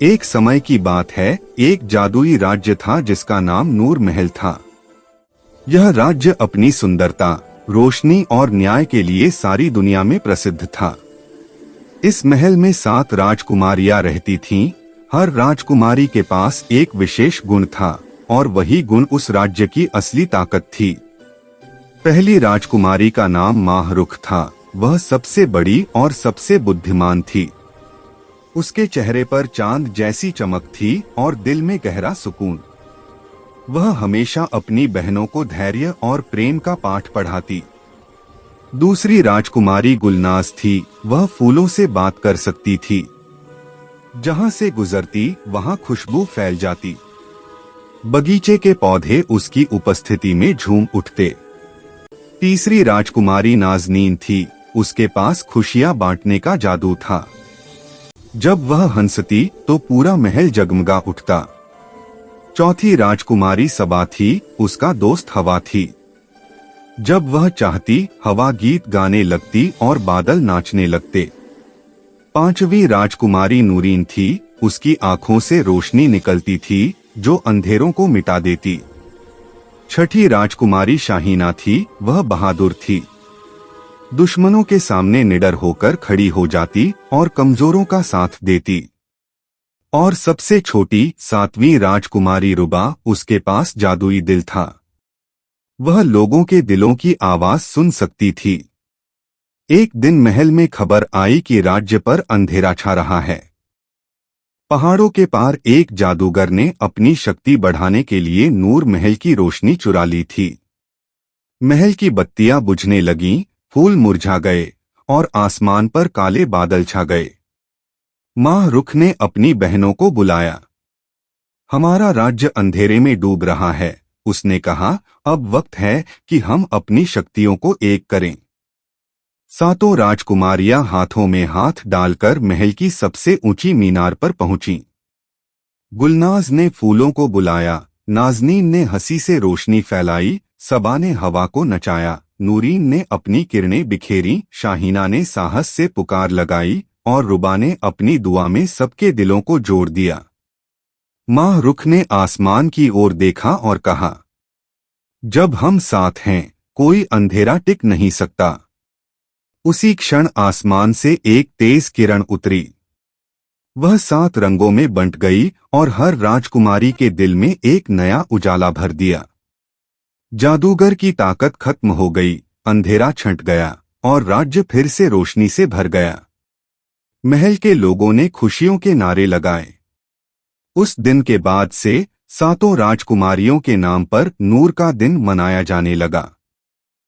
एक समय की बात है, एक जादुई राज्य था जिसका नाम नूर महल था। यह राज्य अपनी सुंदरता, रोशनी और न्याय के लिए सारी दुनिया में प्रसिद्ध था। इस महल में 7 राजकुमारियां रहती थीं। हर राजकुमारी के पास एक विशेष गुण था और वही गुण उस राज्य की असली ताकत थी। पहली राजकुमारी का नाम माहरुख था। वह सबसे बड़ी और सबसे बुद्धिमान थी। उसके चेहरे पर चांद जैसी चमक थी और दिल में गहरा सुकून। वह हमेशा अपनी बहनों को धैर्य और प्रेम का पाठ पढ़ाती। दूसरी राजकुमारी गुलनाज थी। वह फूलों से बात कर सकती थी। जहां से गुजरती वहां खुशबू फैल जाती। बगीचे के पौधे उसकी उपस्थिति में झूम उठते। तीसरी राजकुमारी नाज़नीन थी। उसके पास खुशियां बांटने का जादू था। जब वह हंसती तो पूरा महल जगमगा उठता। चौथी राजकुमारी सबा थी। उसका दोस्त हवा थी। जब वह चाहती हवा गीत गाने लगती और बादल नाचने लगते। पांचवी राजकुमारी नूरीन थी। उसकी आंखों से रोशनी निकलती थी जो अंधेरों को मिटा देती। छठी राजकुमारी शाहीना थी। वह बहादुर थी। दुश्मनों के सामने निडर होकर खड़ी हो जाती और कमजोरों का साथ देती। और सबसे छोटी 7वीं राजकुमारी रुबा, उसके पास जादुई दिल था। वह लोगों के दिलों की आवाज सुन सकती थी। एक दिन महल में खबर आई कि राज्य पर अंधेरा छा रहा है। पहाड़ों के पार एक जादूगर ने अपनी शक्ति बढ़ाने के लिए नूर महल की रोशनी चुरा ली थी। महल की बत्तियां बुझने लगीं, फूल मुरझा गए और आसमान पर काले बादल छा गए। माहरुख ने अपनी बहनों को बुलाया। हमारा राज्य अंधेरे में डूब रहा है, उसने कहा। अब वक्त है कि हम अपनी शक्तियों को एक करें। 7 राजकुमारियां हाथों में हाथ डालकर महल की सबसे ऊंची मीनार पर पहुंची। गुलनाज ने फूलों को बुलाया, नाज़नीन ने हंसी से रोशनी फैलाई, सबा ने हवा को नचाया, नूरीन ने अपनी किरणें बिखेरी, शाहीना ने साहस से पुकार लगाई और रुबा ने अपनी दुआ में सबके दिलों को जोड़ दिया। माहरुख ने आसमान की ओर देखा और कहा, जब हम साथ हैं, कोई अंधेरा टिक नहीं सकता। उसी क्षण आसमान से एक तेज किरण उतरी। वह 7 रंगों में बंट गई और हर राजकुमारी के दिल में एक नया उजाला भर दिया। जादूगर की ताकत खत्म हो गई, अंधेरा छंट गया और राज्य फिर से रोशनी से भर गया। महल के लोगों ने खुशियों के नारे लगाए। उस दिन के बाद से 7 राजकुमारियों के नाम पर नूर का दिन मनाया जाने लगा।